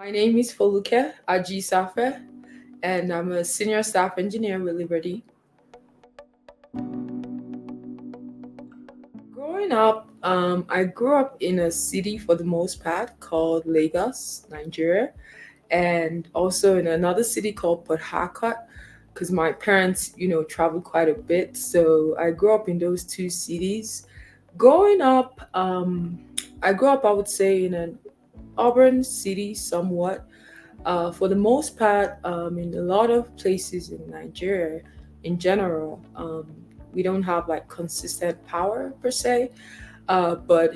My name is Foluke Ajisafe, and I'm a senior staff engineer with Liberty. Growing up, I grew up in a city for the most part called Lagos, Nigeria, and also in another city called Port Harcourt, because my parents, traveled quite a bit. So I grew up in those two cities. Growing up, I grew up, I would say, in an urban city somewhat. For the most part, in a lot of places in Nigeria, in general, we don't have like consistent power per se, but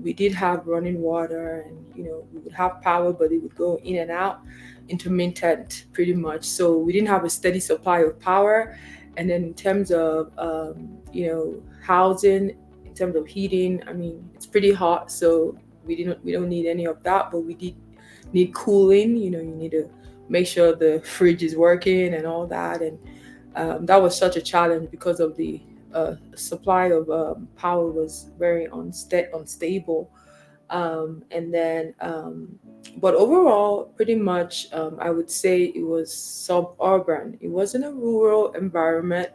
we did have running water, and we would have power, but it would go in and out, intermittent, pretty much. So we didn't have a steady supply of power. And then in terms of housing, in terms of heating, I mean, it's pretty hot, so we don't need any of that, but we did need cooling. You need to make sure the fridge is working and all that. And that was such a challenge because of the supply of power was very unstable. And then, but overall, pretty much, I would say it was suburban. It wasn't a rural environment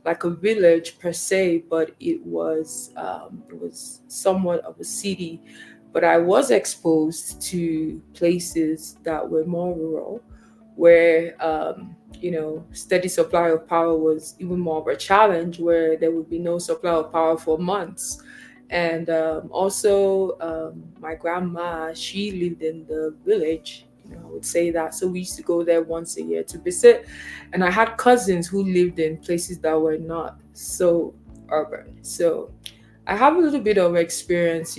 like a village per se, but it was somewhat of a city. But I was exposed to places that were more rural, where steady supply of power was even more of a challenge, where there would be no supply of power for months. And also, my grandma, she lived in the village. I would say that. So we used to go there once a year to visit. And I had cousins who lived in places that were not so urban. So I have a little bit of experience,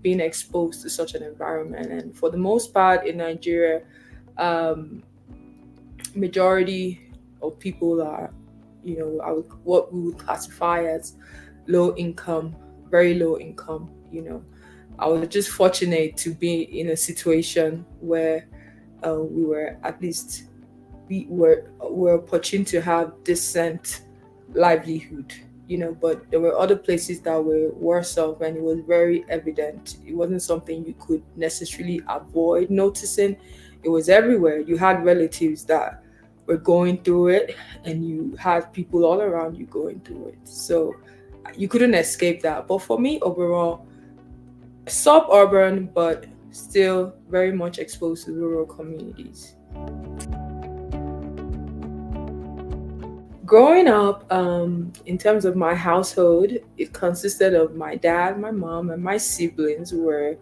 being exposed to such an environment. And for the most part in Nigeria, um, majority of people are, what we would classify as low income, very low income. I was just fortunate to be in a situation where we were at least we were opportune to have decent livelihood. But there were other places that were worse off, and it was very evident. It wasn't something you could necessarily avoid noticing. It was everywhere. You had relatives that were going through it, and you had people all around you going through it. So you couldn't escape that. But for me, overall, suburban, but still very much exposed to rural communities. Growing up, in terms of my household, it consisted of my dad, my mom, and my siblings. Were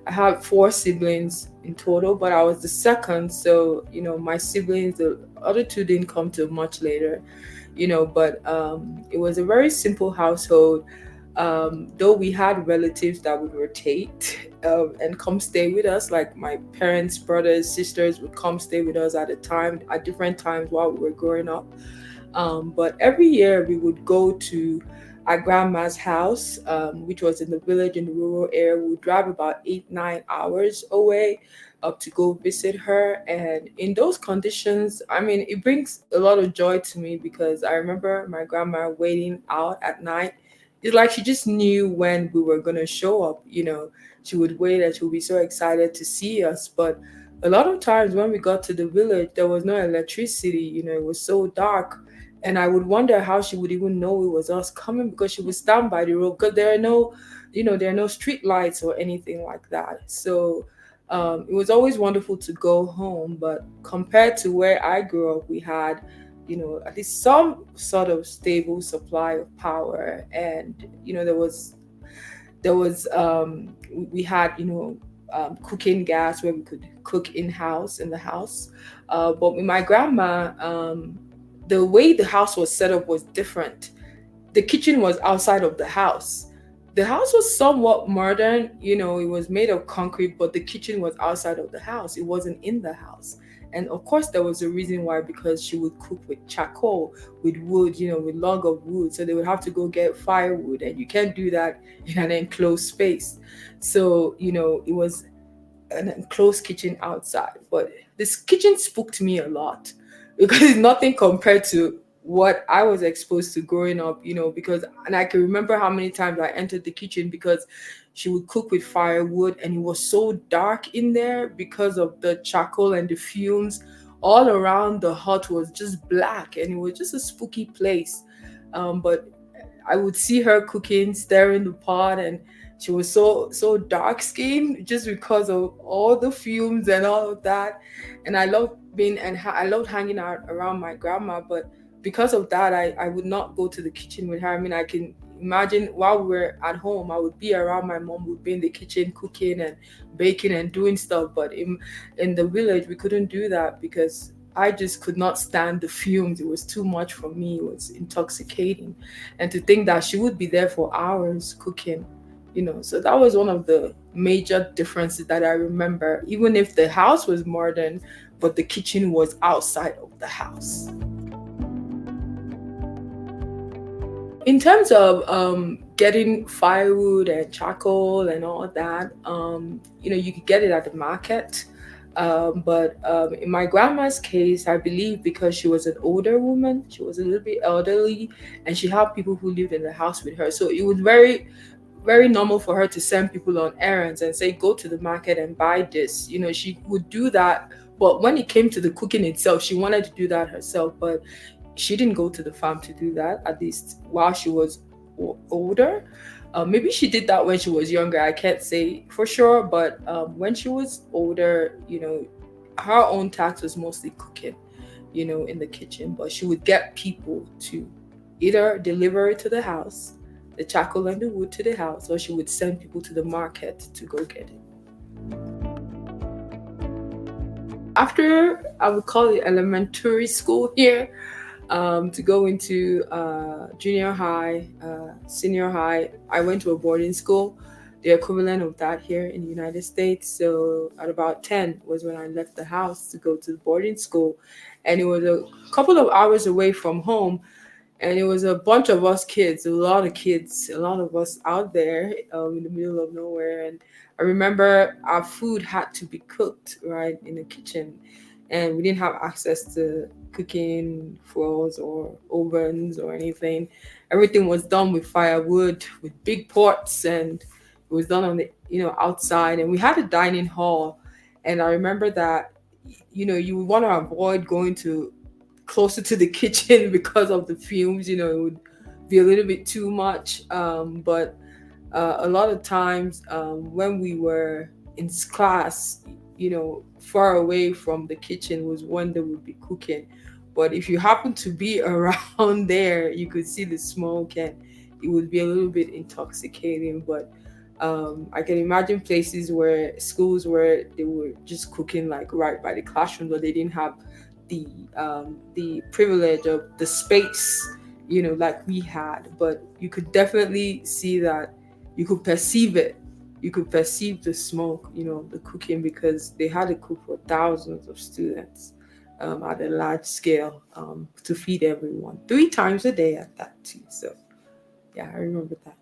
I have four siblings in total, but I was the second. So my siblings, the other two didn't come till much later. But it was a very simple household. Though we had relatives that would rotate and come stay with us, like my parents, brothers, sisters would come stay with us at different times while we were growing up. But every year we would go to our grandma's house, which was in the village in the rural area. We would drive about 8, 9 hours away up to go visit her. And in those conditions, I mean, it brings a lot of joy to me because I remember my grandma waiting out at night. It's like she just knew when we were going to show up. She would wait and she would be so excited to see us. But a lot of times when we got to the village, there was no electricity. It was so dark, and I would wonder how she would even know it was us coming, because she would stand by the road, because there are no street lights or anything like that. So it was always wonderful to go home. But compared to where I grew up, we had at least some sort of stable supply of power. And there was we had cooking gas where we could cook in house in the house. But with my grandma, the way the house was set up was different. The kitchen was outside of the house. The house was somewhat modern, it was made of concrete, but the kitchen was outside of the house. It wasn't in the house. And of course, there was a reason why, because she would cook with charcoal, with wood, with log of wood. So they would have to go get firewood, and you can't do that in an enclosed space. So, it was an enclosed kitchen outside. But this kitchen spooked me a lot because it's nothing compared to what I was exposed to growing up, because, and I can remember how many times I entered the kitchen because she would cook with firewood and it was so dark in there because of the charcoal and the fumes. All around the hut was just black and it was just a spooky place. But I would see her cooking, stirring the pot, and she was so dark skinned just because of all the fumes and all of that. And I loved I loved hanging out around my grandma, but because of that, I would not go to the kitchen with her. I mean, I can imagine while we were at home, I would be around my mom, would be in the kitchen cooking and baking and doing stuff. But in the village, we couldn't do that because I just could not stand the fumes. It was too much for me. It was intoxicating. And to think that she would be there for hours cooking, so that was one of the major differences that I remember, even if the house was modern, but the kitchen was outside of the house. In terms of getting firewood and charcoal and all that, you could get it at the market. But in my grandma's case, I believe because she was an older woman, she was a little bit elderly, and she had people who lived in the house with her. So it was very, very normal for her to send people on errands and say, go to the market and buy this. She would do that. But when it came to the cooking itself, she wanted to do that herself. But she didn't go to the farm to do that, at least while she was older. Maybe she did that when she was younger. I can't say for sure, but when she was older, her own task was mostly cooking, in the kitchen. But she would get people to either deliver it to the house, the charcoal and the wood to the house, or she would send people to the market to go get it. After, I would call it elementary school here, to go into junior high, senior high, I went to a boarding school, the equivalent of that here in the United States. So at about 10 was when I left the house to go to the boarding school. And it was a couple of hours away from home. And it was a bunch of us kids, a lot of kids, a lot of us out there in the middle of nowhere. And I remember our food had to be cooked right in the kitchen, and we didn't have access to cooking floors or ovens or anything. Everything was done with firewood, with big pots, and it was done on the outside. And we had a dining hall, and I remember that you would want to avoid going to closer to the kitchen because of the fumes. It would be a little bit too much. But a lot of times when we were in class, far away from the kitchen was when they would be cooking. But if you happen to be around there, you could see the smoke and it would be a little bit intoxicating. But I can imagine places where schools where they were just cooking like right by the classroom, but they didn't have the privilege of the space, like we had. But you could definitely see that, you could perceive it. You could perceive the smoke, the cooking, because they had to cook for thousands of students at a large scale to feed everyone 3 times a day at that too. So yeah, I remember that.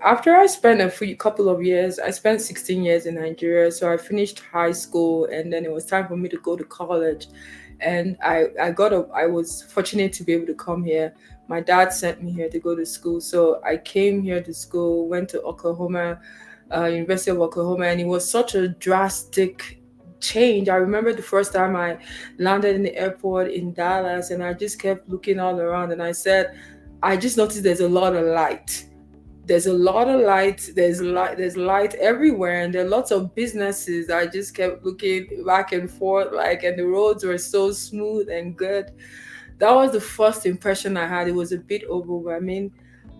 After I spent a few couple of years, I spent 16 years in Nigeria. So I finished high school, and then it was time for me to go to college. And I was fortunate to be able to come here. My dad sent me here to go to school. So I came here to school, went to Oklahoma, University of Oklahoma, and it was such a drastic change. I remember the first time I landed in the airport in Dallas, and I just kept looking all around, and I said, I just noticed there's a lot of light. There's a lot of light. There's light everywhere, and there are lots of businesses. I just kept looking back and forth, like, and the roads were so smooth and good. That was the first impression I had. It was a bit overwhelming.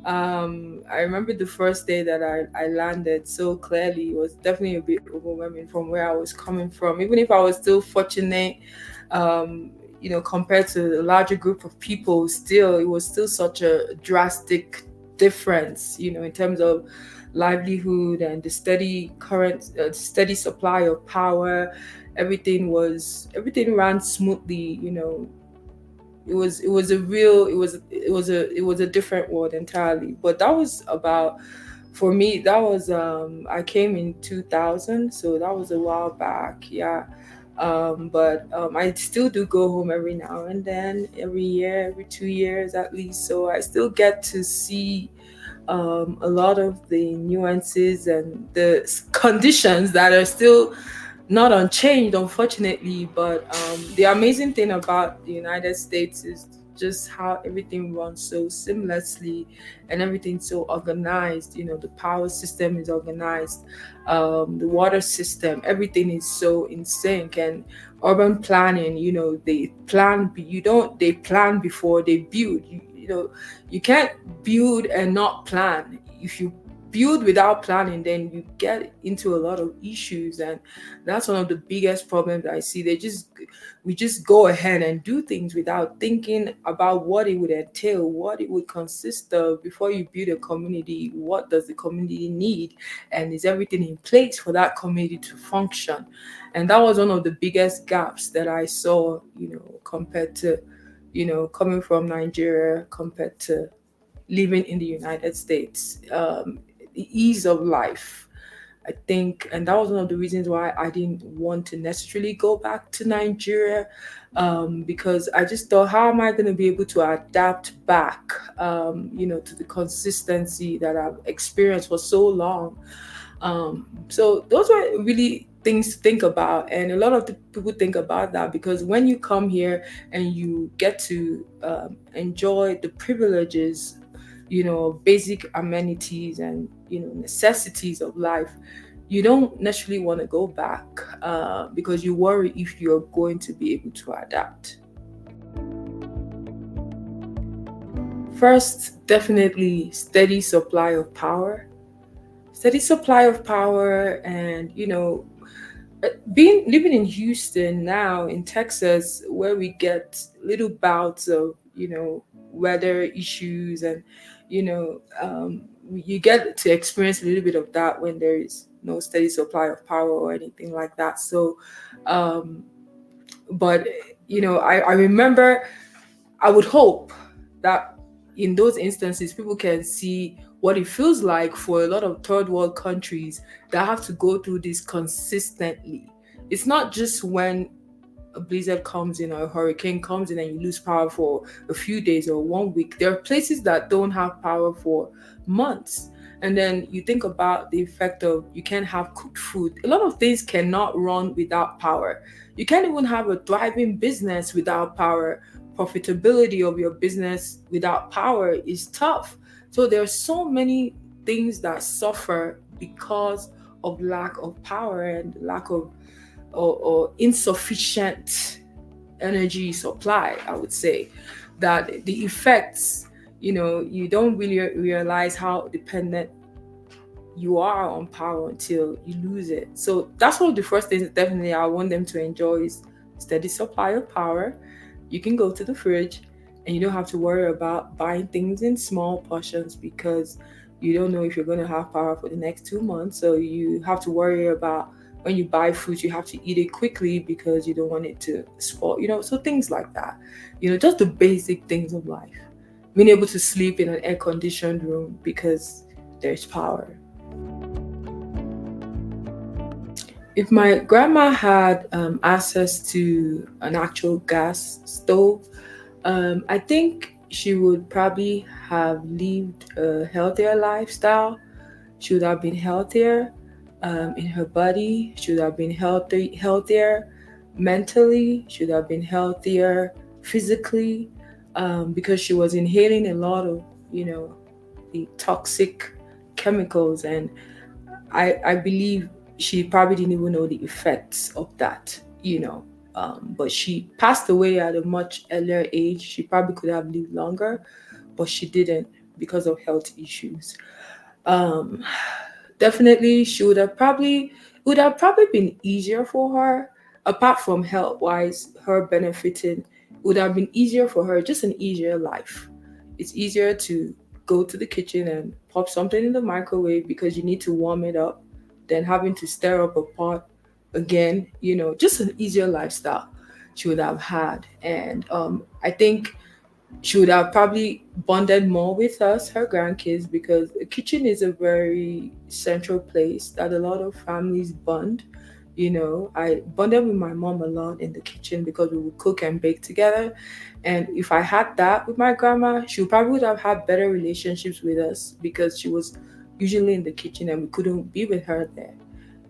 I remember the first day that I landed so clearly. It was definitely a bit overwhelming from where I was coming from. Even if I was still fortunate, compared to a larger group of people, still, it was still such a drastic difference, in terms of livelihood and the steady supply of power. Everything ran smoothly. It was a different world entirely. But that was about, for me, that was I came in 2000, so that was a while back. Yeah. But I still do go home every now and then, every year, every 2 years at least. So I still get to see a lot of the nuances and the conditions that are still not unchanged, unfortunately. But the amazing thing about the United States is just how everything runs so seamlessly and everything's so organized. The power system is organized, the water system, everything is so in sync. And urban planning, they plan. You don't. They plan before they build. You can't build and not plan. If you build without planning, then you get into a lot of issues, and that's one of the biggest problems I see. We just go ahead and do things without thinking about what it would entail, what it would consist of before you build a community. What does the community need, and is everything in place for that community to function? And that was one of the biggest gaps that I saw, compared to, coming from Nigeria compared to living in the United States. The ease of life, I think, and that was one of the reasons why I didn't want to necessarily go back to Nigeria, because I just thought, how am I going to be able to adapt back, to the consistency that I've experienced for so long? So those were really things to think about, and a lot of the people think about that because when you come here and you get to enjoy the privileges, basic amenities and necessities of life, you don't necessarily want to go back, because you worry if you're going to be able to adapt. First, definitely steady supply of power, and being living in Houston now in Texas, where we get little bouts of weather issues, and you know you get to experience a little bit of that when there is no steady supply of power or anything like that. So, um, but I remember, I would hope that in those instances, people can see what it feels like for a lot of third world countries that have to go through this consistently. It's not just when a blizzard comes in or a hurricane comes in and you lose power for a few days or 1 week. There are places that don't have power for months. And then you think about the effect of you can't have cooked food. A lot of things cannot run without power. You can't even have a thriving business without power. Profitability of your business without power is tough. So there are so many things that suffer because of lack of power and lack of or insufficient energy supply, I would say, that the effects, you don't really realize how dependent you are on power until you lose it. So that's one of the first things that definitely I want them to enjoy is steady supply of power. You can go to the fridge and you don't have to worry about buying things in small portions because you don't know if you're going to have power for the next 2 months. So you have to worry about when you buy food, you have to eat it quickly because you don't want it to spoil, so things like that. Just the basic things of life. Being able to sleep in an air conditioned room because there's power. If my grandma had access to an actual gas stove, I think she would probably have lived a healthier lifestyle. She would have been healthier in her body. She would have been healthier mentally. She would have been healthier physically, because she was inhaling a lot of, the toxic chemicals. And I believe she probably didn't even know the effects of that. But she passed away at a much earlier age. She probably could have lived longer, but she didn't because of health issues. Um, Definitely, she would have probably been easier for her, apart from health wise, her benefiting, would have been easier for her, just an easier life. It's easier to go to the kitchen and pop something in the microwave because you need to warm it up than having to stir up a pot again, just an easier lifestyle she would have had. And I think she would have probably bonded more with us, her grandkids, because the kitchen is a very central place that a lot of families bond. I bonded with my mom a lot in the kitchen because we would cook and bake together. And if I had that with my grandma, she probably would have had better relationships with us because she was usually in the kitchen and we couldn't be with her there.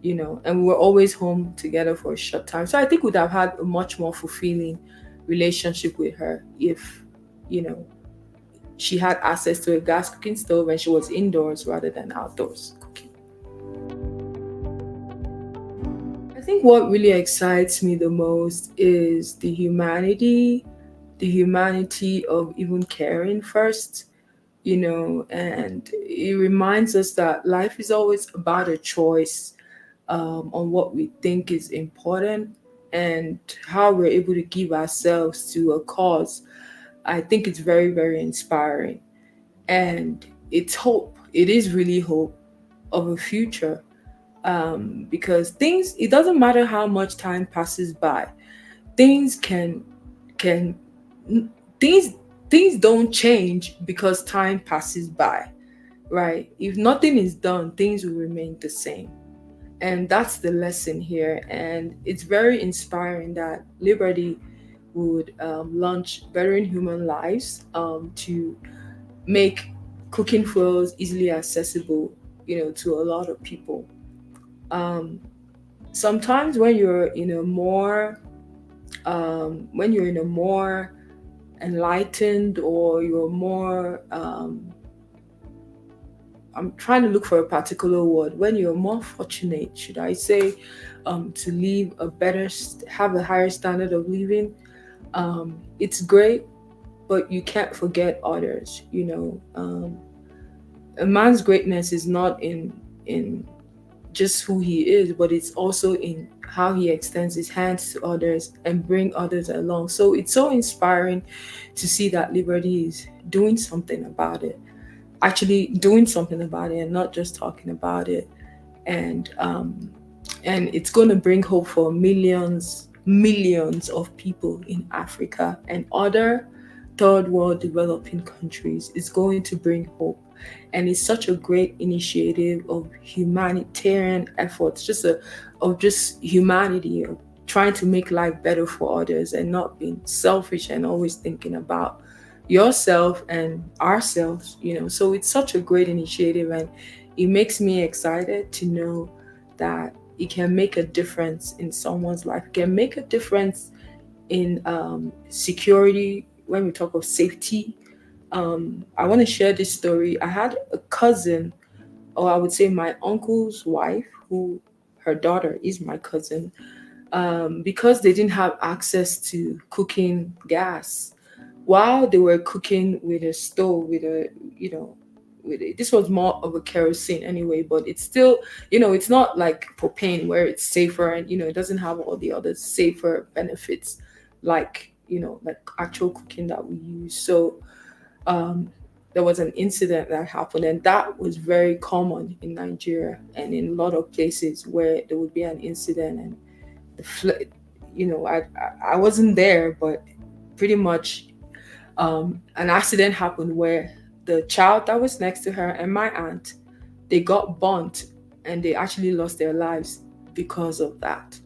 And we were always home together for a short time. So I think we'd have had a much more fulfilling relationship with her if, you know, she had access to a gas cooking stove and she was indoors rather than outdoors cooking. I think what really excites me the most is the humanity of even caring first, and it reminds us that life is always about a choice on what we think is important and how we're able to give ourselves to a cause. I think it's very, very inspiring. And it's hope. It is really hope of a future, because it doesn't matter how much time passes by, things can things things don't change because time passes by, right? If nothing is done, things will remain the same. And that's the lesson here. And it's very inspiring that Liberty would launch Bettering Human Lives to make cooking fuels easily accessible, to a lot of people. Um, Sometimes when you're in a more enlightened, or you're more I'm trying to look for a particular word, when you're more fortunate, should I say, to live have a higher standard of living, it's great, but you can't forget others. A man's greatness is not in just who he is, but it's also in how he extends his hands to others and bring others along. So it's so inspiring to see that Liberty is doing something about it, actually doing something about it, and not just talking about it. And it's going to bring hope for millions of people in Africa and other third world developing countries. It's going to bring hope, and it's such a great initiative of humanitarian efforts, of just humanity, of trying to make life better for others and not being selfish and always thinking about yourself and ourselves. So it's such a great initiative, and it makes me excited to know that it can make a difference in someone's life. It can make a difference in security when we talk of safety. I want to share this story. I had a cousin, or I would say my uncle's wife, who her daughter is my cousin, because they didn't have access to cooking gas. While they were cooking with a stove, you know, this was more of a kerosene anyway, but it's still, it's not like propane where it's safer, and it doesn't have all the other safer benefits like actual cooking that we use. So um, there was an incident that happened, and that was very common in Nigeria and in a lot of places where there would be an incident, and the I wasn't there, but pretty much an accident happened where the child that was next to her and my aunt, they got burnt, and they actually lost their lives because of that.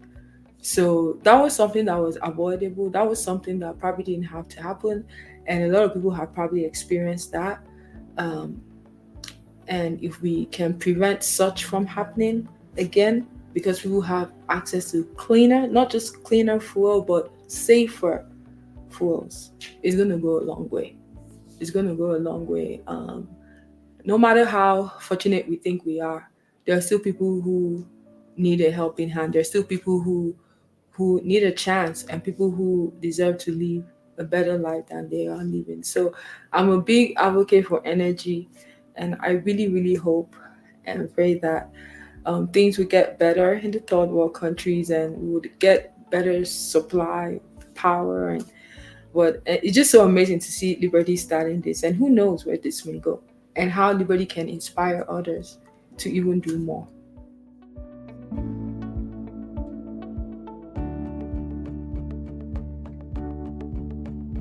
So that was something that was avoidable. That was something that probably didn't have to happen. And a lot of people have probably experienced that. Um, and if we can prevent such from happening again, because people have access to cleaner, not just cleaner fuel, but safer fuels, it's going to go a long way. It's going to go a long way. No matter how fortunate we think we are, there are still people who need a helping hand. There are still people who need a chance, and people who deserve to live a better life than they are living. So I'm a big advocate for energy, and I really, really hope and pray that things would get better in the third world countries, and we would get better supply power. And but it's just so amazing to see Liberty starting this, and who knows where this may go, and how Liberty can inspire others to even do more.